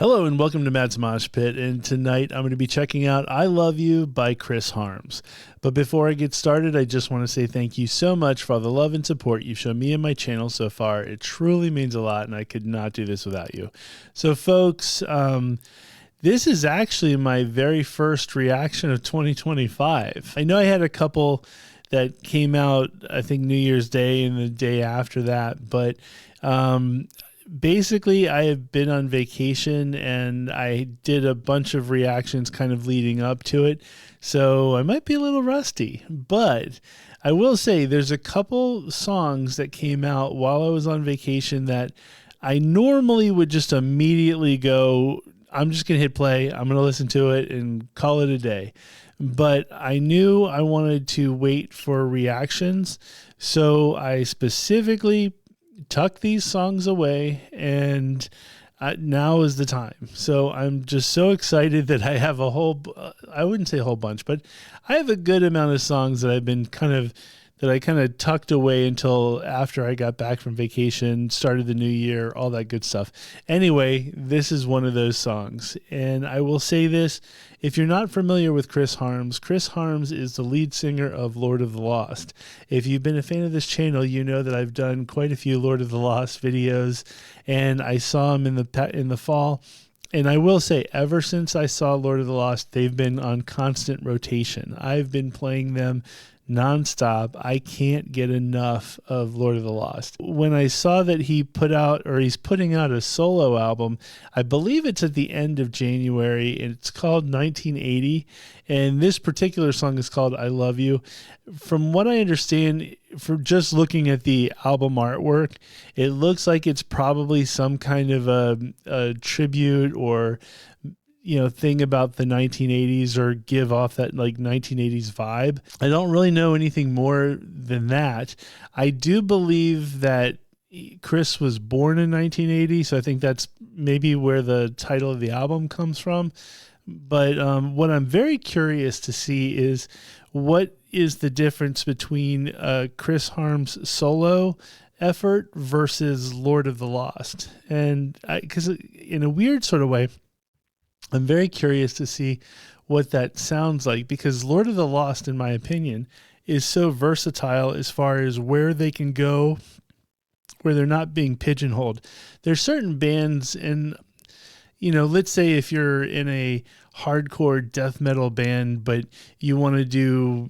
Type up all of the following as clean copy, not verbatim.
Hello and welcome to Matt's Mosh Pit, and tonight I'm going to be checking out I Love You by Chris Harms. But before I get started, I just want to say thank you so much for all the love and support you've shown me and my channel so far. It truly means a lot, and I could not do this without you. So folks, this is actually my very first reaction of 2025. I know I had a couple that came out, I think New Year's Day and the day after that, but basically, I have been on vacation and I did a bunch of reactions kind of leading up to it. So I might be a little rusty, but I will say there's a couple songs that came out while I was on vacation that I normally would just immediately go, I'm just going to hit play. I'm going to listen to it and call it a day. But I knew I wanted to wait for reactions. So I specifically tuck these songs away, and now is the time. So I'm just so excited that I have a whole, I wouldn't say a whole bunch, but I have a good amount of songs that I've been that I kind of tucked away until after I got back from vacation, started the new year, all that good stuff. Anyway, this is one of those songs. And I will say this, if you're not familiar with Chris Harms is the lead singer of Lord of the Lost. If you've been a fan of this channel, you know that I've done quite a few Lord of the Lost videos, and I saw him in the fall. And I will say, ever since I saw Lord of the Lost, they've been on constant rotation. I've been playing them nonstop. I can't get enough of Lord of the Lost. When I saw that he's putting out a solo album, I believe it's at the end of January, and it's called 1980. And this particular song is called I Love You. From what I understand, for just looking at the album artwork, it looks like it's probably some kind of a tribute or thing about the 1980s, or give off that like 1980s vibe. I don't really know anything more than that. I do believe that Chris was born in 1980, so I think that's maybe where the title of the album comes from. But what I'm very curious to see is what is the difference between Chris Harms' solo effort versus Lord of the Lost. And because in a weird sort of way, I'm very curious to see what that sounds like, because Lord of the Lost, in my opinion, is so versatile as far as where they can go, where they're not being pigeonholed. There's certain bands, and let's say if you're in a hardcore death metal band, but you want to do,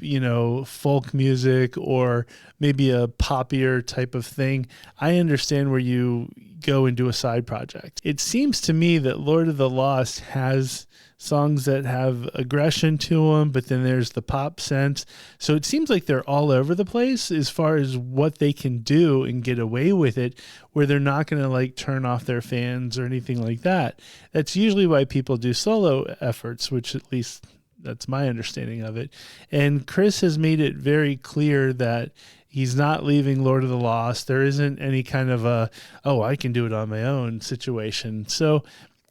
folk music or maybe a poppier type of thing, I understand where you go and do a side project. It seems to me that Lord of the Lost has songs that have aggression to them, but then there's the pop sense. So it seems like they're all over the place as far as what they can do and get away with it, where they're not going to like turn off their fans or anything like that. That's usually why people do solo efforts, which at least that's my understanding of it. And Chris has made it very clear that he's not leaving Lord of the Lost. There isn't any kind of I can do it on my own situation. So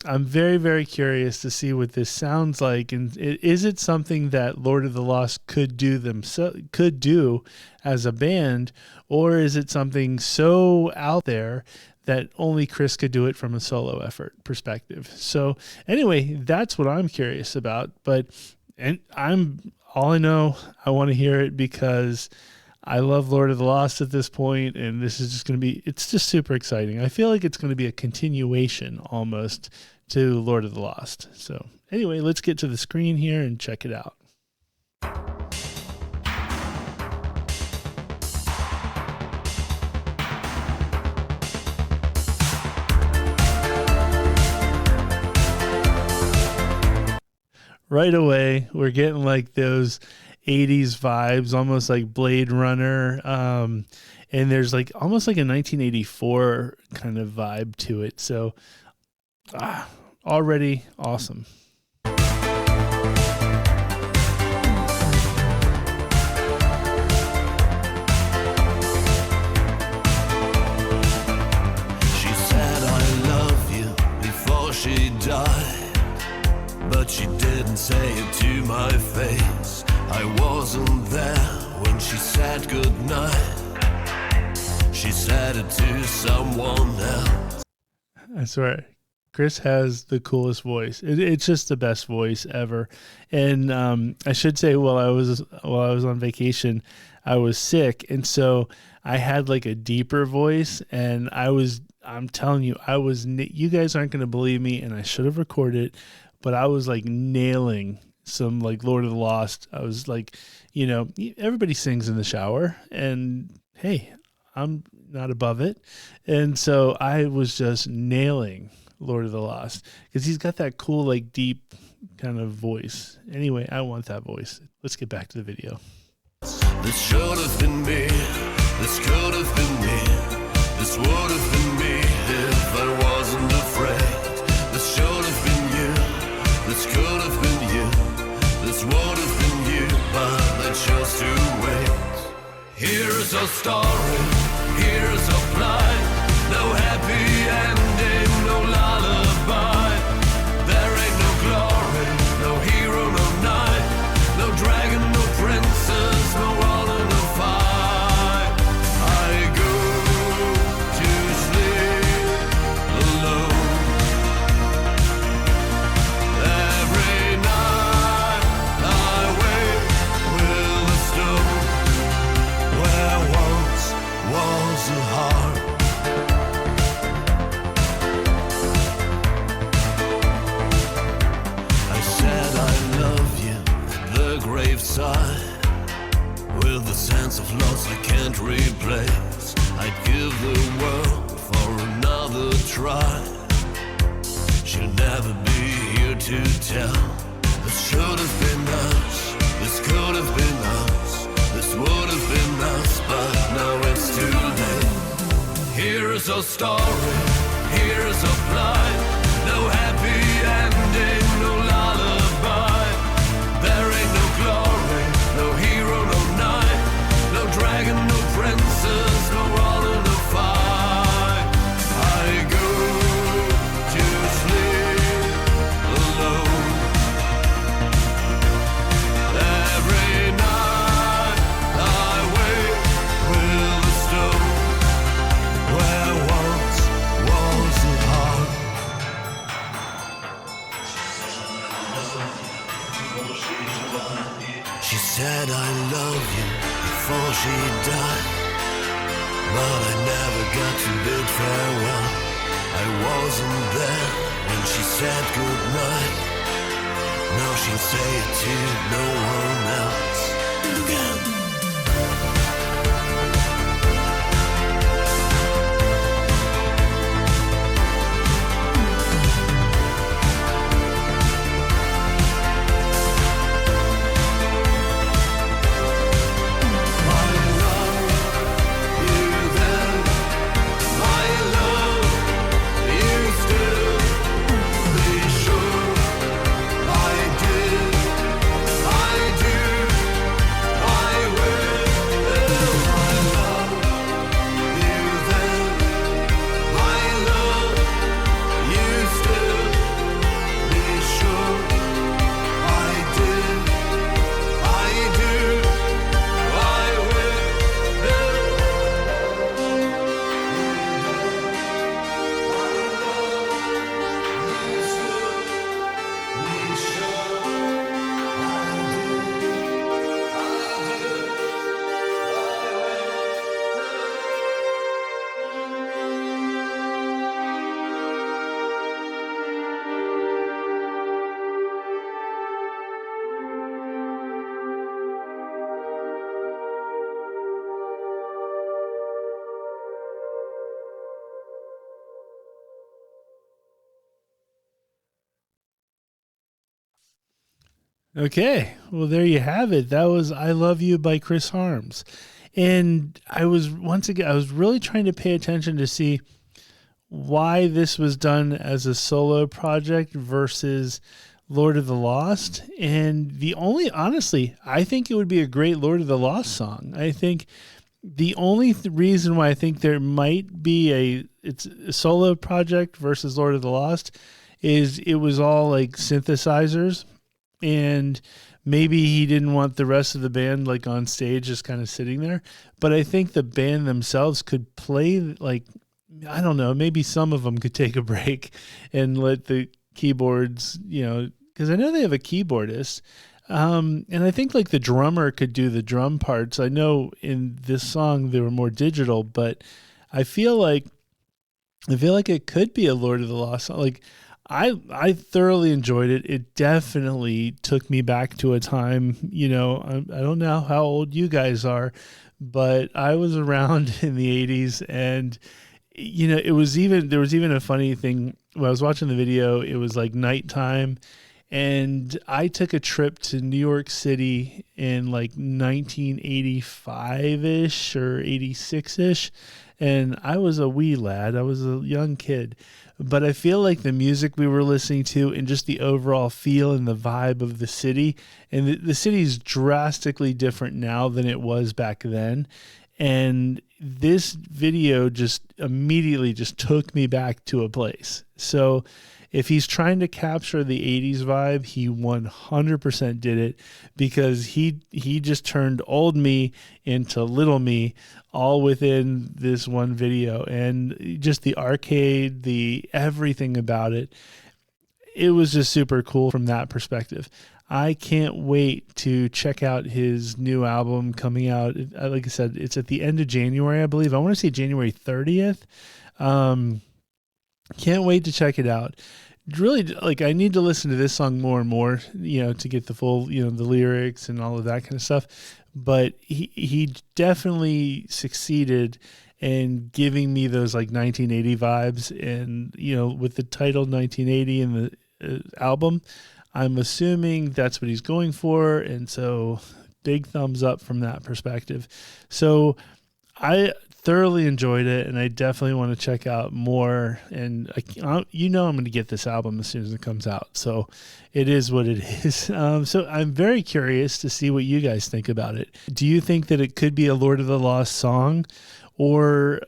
I'm very, very curious to see what this sounds like. And is it something that Lord of the Lost could do as a band, or is it something so out there that only Chris could do it from a solo effort perspective? So anyway, that's what I'm curious about. I want to hear it because I love Lord of the Lost at this point, and this is just going to be, it's just super exciting. I feel like it's going to be a continuation almost to Lord of the Lost. So anyway, let's get to the screen here and check it out. Right away, we're getting like those 80s vibes, almost like Blade Runner. And there's like almost like a 1984 kind of vibe to it. So already awesome. She said I love you before she died, but she didn't say it to my face. I wasn't there when she said goodnight. She said it to someone else. I swear, Chris has the coolest voice. It's just the best voice ever. And I should say, while I was on vacation, I was sick, and so I had like a deeper voice, and I'm telling you, you guys aren't going to believe me, and I should have recorded it, but I was like nailing some like Lord of the Lost. I was like, everybody sings in the shower, and hey, I'm not above it. And so I was just nailing Lord of the Lost because he's got that cool, like deep kind of voice. Anyway, I want that voice. Let's get back to the video. This should have been me. This could have been me. This would have been me if I wasn't afraid. This should have been you. This could have been you. This would have been you, but I chose to wait. Here's our story. Here's our plight. No happy ending, no lullaby. There ain't no glory, no hero, no knight, no dragon, no princess, no all in a fight. I go to sleep alone. Every night I wake with a stone where once was a heart. I said I love you at the graveside. With a sense of loss I can't replace, I'd give the world for another try. She'll never be here to tell. This should have been us. This could have been us. This would have been us, but now it's too late. Here's our story. Here's our plight. No happy ending, no lullaby. There ain't no glory, no hero, no knight, no dragon, no princess, no all in a fight. I go to sleep alone. Every night I wake with a stone where once was a heart. She said I love you before she died, but I never got to bid farewell. I wasn't there when she said goodnight. Now she'll say it to no one else again. Okay, well, there you have it. That was I Love You by Chris Harms. And I was really trying to pay attention to see why this was done as a solo project versus Lord of the Lost. And honestly, I think it would be a great Lord of the Lost song. I think the only reason why I think there might be it's a solo project versus Lord of the Lost is it was all like synthesizers, and maybe he didn't want the rest of the band like on stage just kind of sitting there. But I think the band themselves could play like I don't know, maybe some of them could take a break and let the keyboards, because I know they have a keyboardist. And I think like the drummer could do the drum parts. I know in this song they were more digital, but I feel like it could be a Lord of the Lost song. Like I thoroughly enjoyed it. It definitely took me back to a time, I don't know how old you guys are, but I was around in the 80s, and there was even a funny thing when I was watching the video. It was like nighttime, and I took a trip to New York City in like 1985-ish or 86-ish, and I was a wee lad. I was a young kid. But I feel like the music we were listening to and just the overall feel and the vibe of the city, and the city is drastically different now than it was back then. And this video just immediately just took me back to a place. So if he's trying to capture the 80s vibe, he 100% did it, because he just turned old me into little me all within this one video. And just the arcade, the everything about it, it was just super cool from that perspective. I can't wait to check out his new album coming out. Like I said, it's at the end of January, I believe. I want to say January 30th. Can't wait to check it out. Really, like, I need to listen to this song more and more, to get the full, the lyrics and all of that kind of stuff. But he definitely succeeded in giving me those like 1980 vibes. And, with the title 1980 in the album, I'm assuming that's what he's going for. And so big thumbs up from that perspective. So I thoroughly enjoyed it, and I definitely want to check out more. And I'm going to get this album as soon as it comes out. So it is what it is. So I'm very curious to see what you guys think about it. Do you think that it could be a Lord of the Lost song, or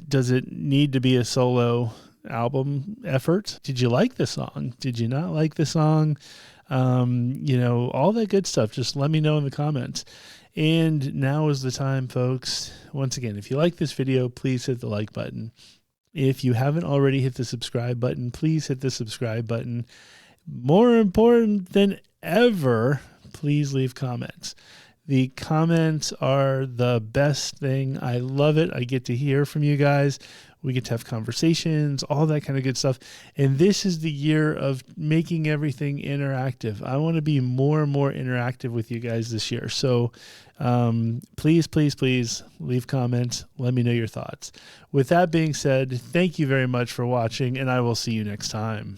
does it need to be a solo album effort? Did you like the song? Did you not like the song? All that good stuff. Just let me know in the comments. And now is the time, folks. Once again, if you like this video, please hit the like button. If you haven't already hit the subscribe button, please hit the subscribe button. More important than ever, please leave comments. The comments are the best thing. I love it. I get to hear from you guys. We get to have conversations, all that kind of good stuff. And this is the year of making everything interactive. I want to be more and more interactive with you guys this year. So please, please, please leave comments. Let me know your thoughts. With that being said, thank you very much for watching, and I will see you next time.